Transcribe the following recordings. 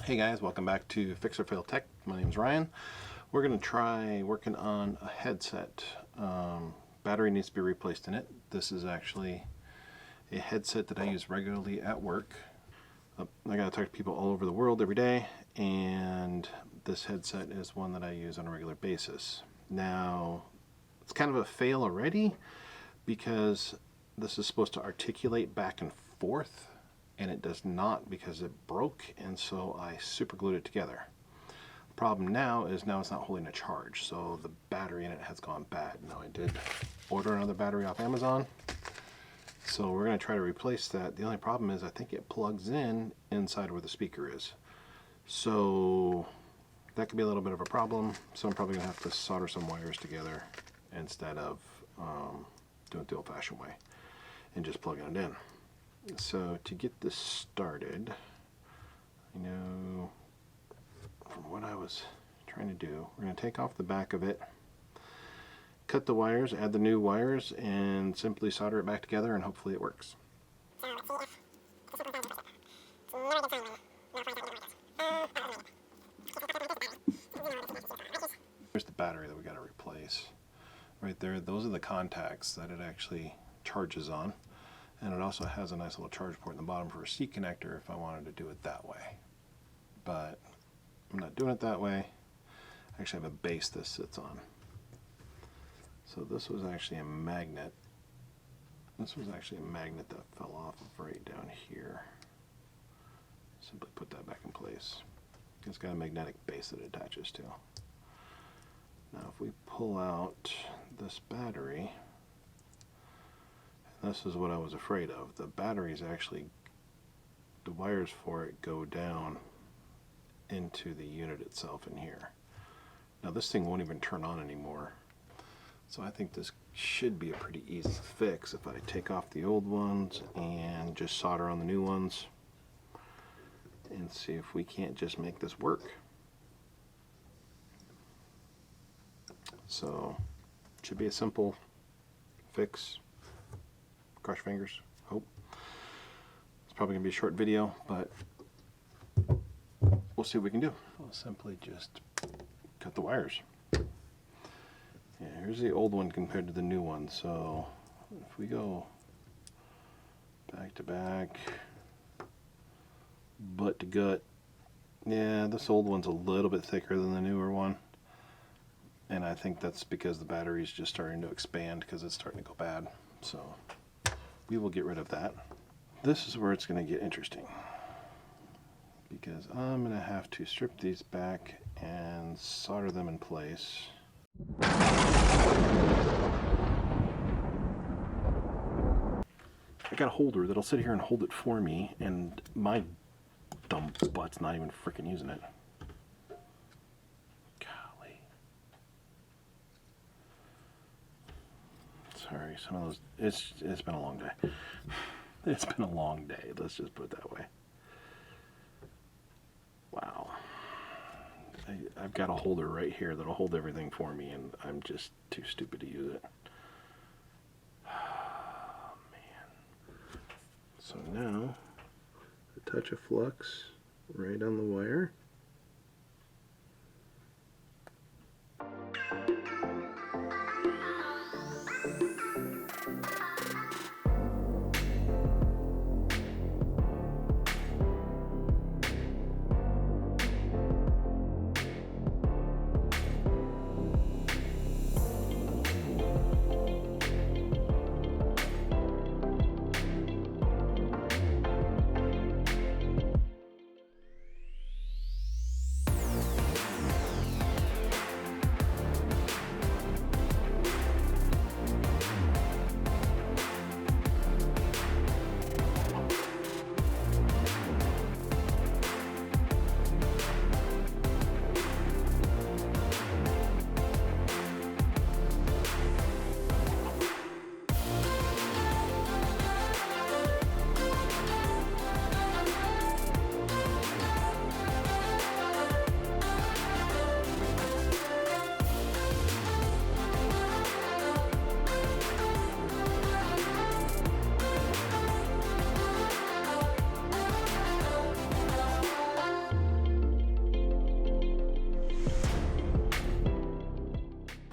Hey guys, welcome back to Fix or Fail Tech. My name is Ryan. We're going to try working on a headset. Battery needs to be replaced in it. This is actually a headset that I use regularly at work. I got to talk to people all over the world every day, and this headset is one that I use on a regular basis. Now, it's kind of a fail already because this is supposed to articulate back and forth, and it does not because it broke, and so I super glued it together. The problem now is it's not holding a charge, so the battery in it has gone bad. Now I did order another battery off Amazon, so we're going to try to replace that. The only problem is I think it plugs in inside where the speaker is, so that could be a little bit of a problem. So I'm probably going to have to solder some wires together instead of doing it the old-fashioned way and just plugging it in. So to get this started, I know from what I was trying to do, we're going to take off the back of it, cut the wires, add the new wires, and simply solder it back together, and hopefully it works. Here's the battery that we got to replace. Right there, those are the contacts that it actually charges on. And it also has a nice little charge port in the bottom for a C connector if I wanted to do it that way. But I'm not doing it that way. I actually have a base this sits on. So this was actually a magnet. This was actually a magnet that fell off of right down here. Simply put that back in place. It's got a magnetic base that it attaches to. Now if we pull out this battery, this is what I was afraid of. The batteries actually, the wires for it go down into the unit itself in here. Now this thing won't even turn on anymore. So I think this should be a pretty easy fix if I take off the old ones and just solder on the new ones and see if we can't just make this work. So it should be a simple fix. Cross fingers, hope. It's probably going to be a short video, but we'll see what we can do. I'll simply just cut the wires. Yeah, here's the old one compared to the new one. So if we go back to back, butt to gut, yeah, this old one's a little bit thicker than the newer one. And I think that's because the battery's just starting to expand because it's starting to go bad. So we will get rid of that. This is where it's going to get interesting, because I'm going to have to strip these back and solder them in place. I got a holder that'll sit here and hold it for me, and my dumb butt's not even freaking using it. Golly. Sorry, some of those, it's been a long day. It's been a long day, let's just put it that way. Wow. I've got a holder right here that'll hold everything for me, and I'm just too stupid to use it. Oh, man. So now, a touch of flux right on the wire.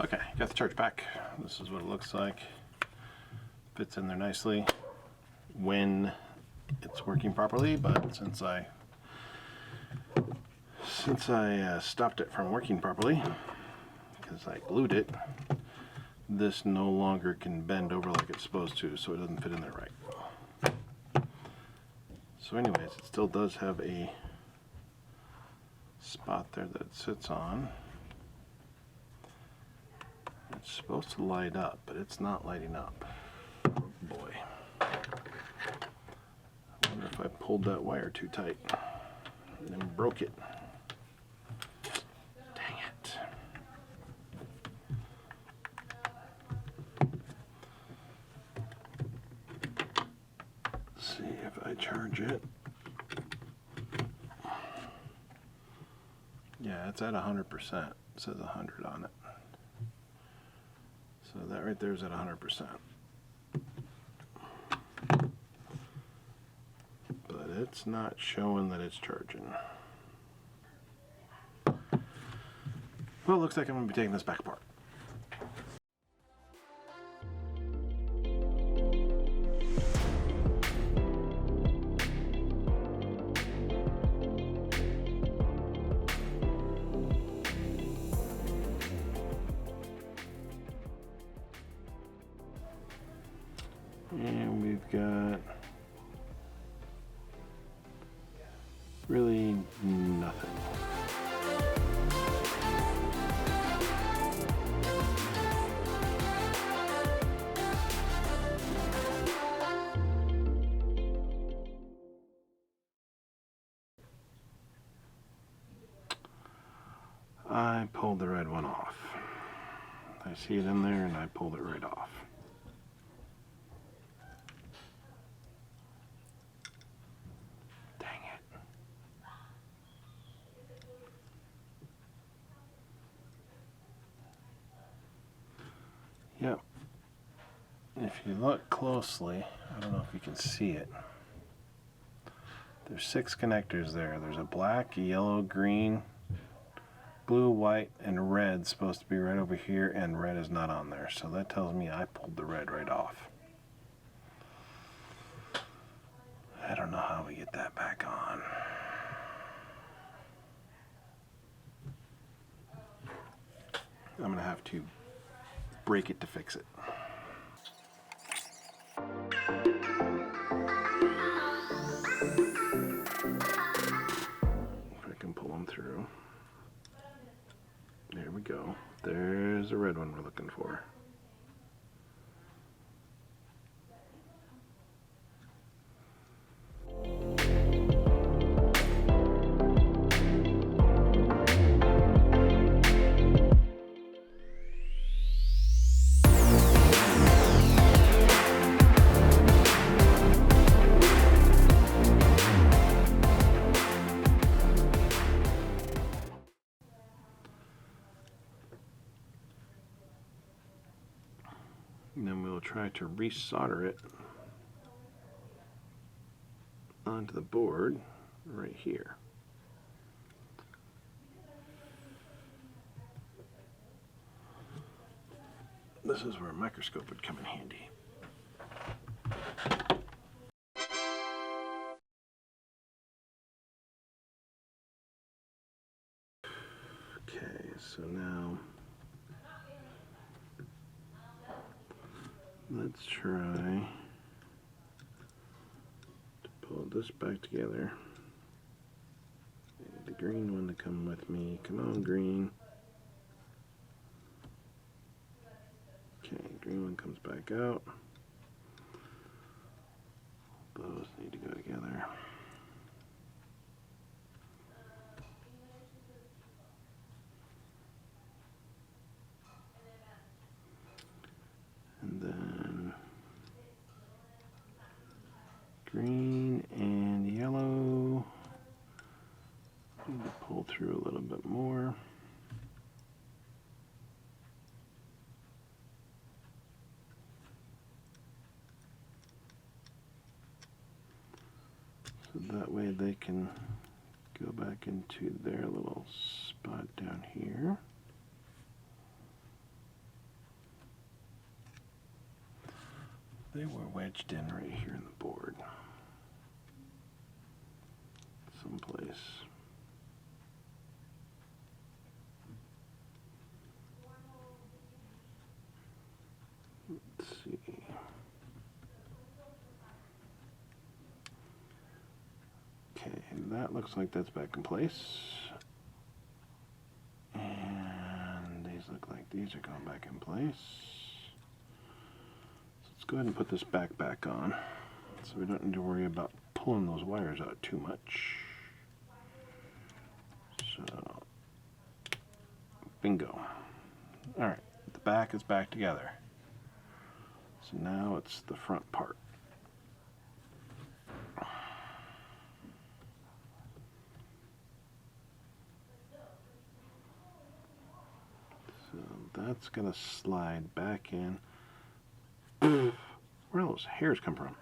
Okay, got the charge pack. This is what it looks like. Fits in there nicely when it's working properly, but since I stopped it from working properly because I glued it, this no longer can bend over like it's supposed to, so it doesn't fit in there right. So anyways, it still does have a spot there that it sits on. It's supposed to light up, but it's not lighting up. Oh boy. I wonder if I pulled that wire too tight and then broke it. Dang it. Let's see if I charge it. Yeah, it's at 100%. It says 100 on it. So that right there is at 100%. But it's not showing that it's charging. Well, it looks like I'm going to be taking this back apart. And we've got really nothing. I pulled the red one off. I see it in there and I pulled it right off. Yep. If you look closely, I don't know if you can see it. There's 6 connectors there. There's a black, yellow, green, blue, white, and red supposed to be right over here, and red is not on there. So that tells me I pulled the red right off. I don't know how we get that back on. I'm gonna have to break it to fix it. If I can pull them through. There we go. There's the red one we're looking for. And then we'll try to resolder it onto the board right here. This is where a microscope would come in handy. Okay, so now let's try to pull this back together. The green one to come with me. Come on, green. Okay, green one comes back out. Those need to go together. And then green and yellow. Need to pull through a little bit more. So that way they can go back into their little spot down here. They were wedged in right here in the board. Someplace. Let's see. Okay, that looks like that's back in place. And these look like these are going back in place. So let's go ahead and put this back on so we don't need to worry about pulling those wires out too much. So, bingo. Alright, the back is back together. So now it's the front part. So that's going to slide back in. Where do those hairs come from?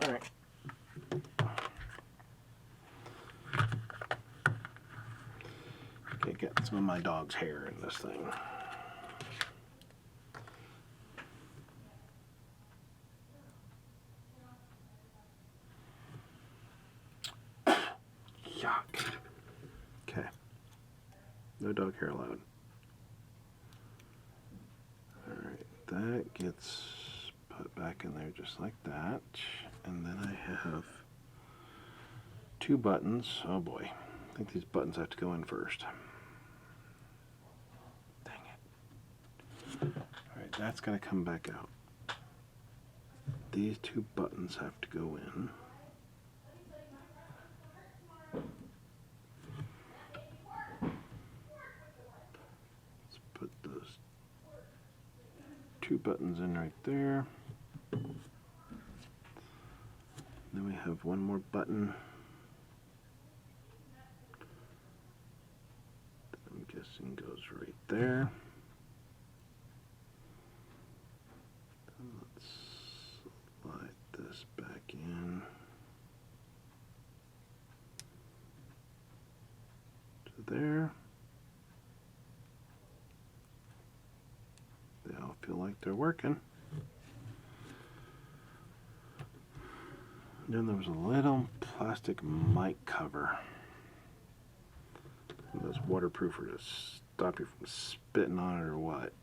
Alright. Okay, get some of my dog's hair in this thing. Yuck. Okay. No dog hair allowed. Alright, that gets put back in there just like that. And then I have two buttons. Oh boy. I think these buttons have to go in first. Dang it. Alright, that's going to come back out. These two buttons have to go in. Let's put those two buttons in right there. Then we have one more button. I'm guessing goes right there. And let's slide this back in to there. They all feel like they're working. Then there was a little plastic mic cover. And those waterproofer to stop you from spitting on it or what.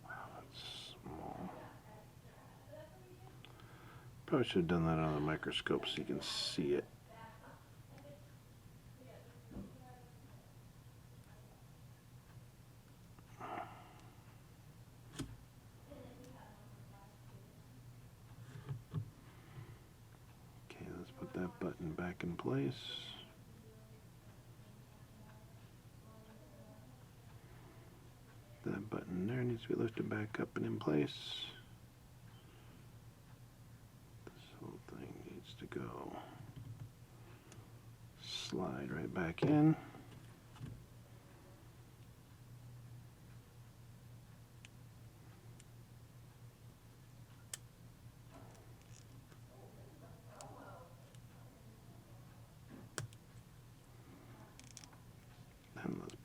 Wow, that's small. Probably should have done that on the microscope so you can see it. That button back in place. That button there needs to be lifted back up and in place. This whole thing needs to go. Slide right back in.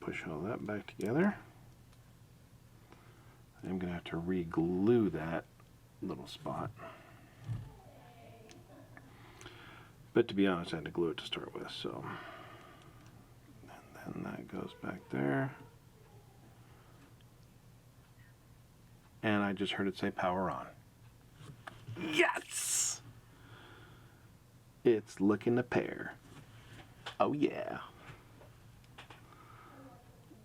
Push all that back together. I'm going to have to re-glue that little spot. But to be honest, I had to glue it to start with, so. And then that goes back there. And I just heard it say power on. Yes! It's looking a pair. Oh yeah.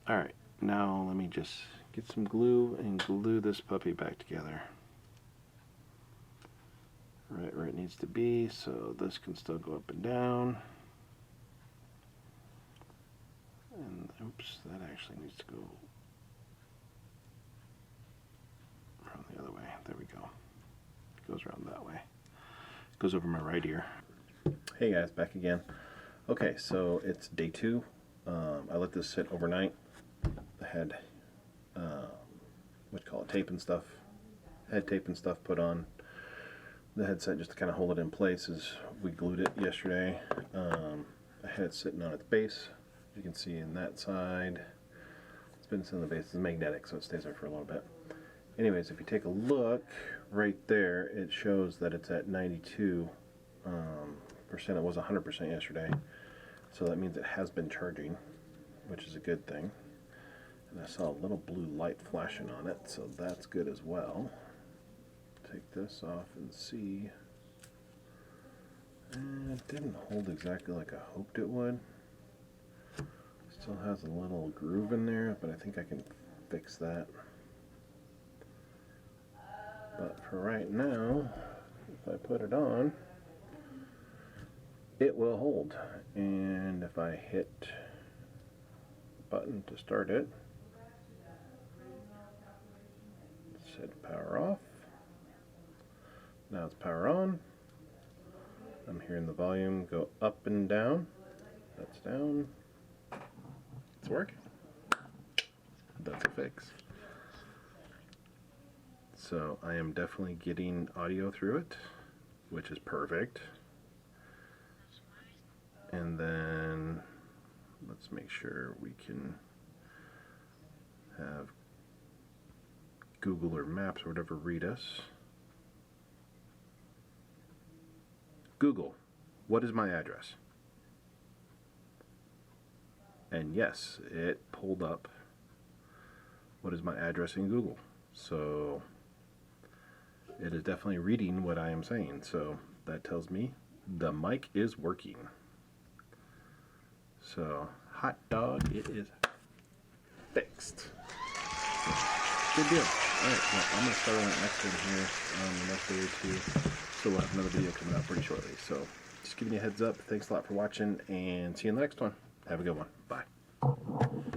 Alright, now let me just get some glue and glue this puppy back together. Right where it needs to be, so this can still go up and down. And oops, that actually needs to go around the other way. There we go. It goes around that way. It goes over my right ear. Hey guys, back again. Okay, so it's day 2. I let this sit overnight. I had what you call it, tape and stuff. Had tape and stuff put on the headset just to kind of hold it in place is we glued it yesterday. I had it sitting on its base. You can see in that side, it's been sitting on the base. It's magnetic, so it stays there for a little bit. Anyways, if you take a look right there, it shows that it's at 92%. It was 100% yesterday, so that means it has been charging, which is a good thing. And I saw a little blue light flashing on it, so that's good as well. Take this off and see. And it didn't hold exactly like I hoped it would. Still has a little groove in there, but I think I can fix that. But for right now, if I put it on, it will hold. And if I hit the button to start it, set power off. Now it's power on. I'm hearing the volume go up and down. That's down. It's working. That's a fix. So I am definitely getting audio through it, which is perfect. And then let's make sure we can have Google or Maps or whatever read us. Google, what is my address? And yes, it pulled up what is my address in Google. So it is definitely reading what I am saying. So that tells me the mic is working. So hot dog, it is fixed. So, good deal. Alright, well, I'm going to start on that next one here the next day or two. So we'll have another video coming out pretty shortly. So just giving you a heads up. Thanks a lot for watching, and see you in the next one. Have a good one. Bye.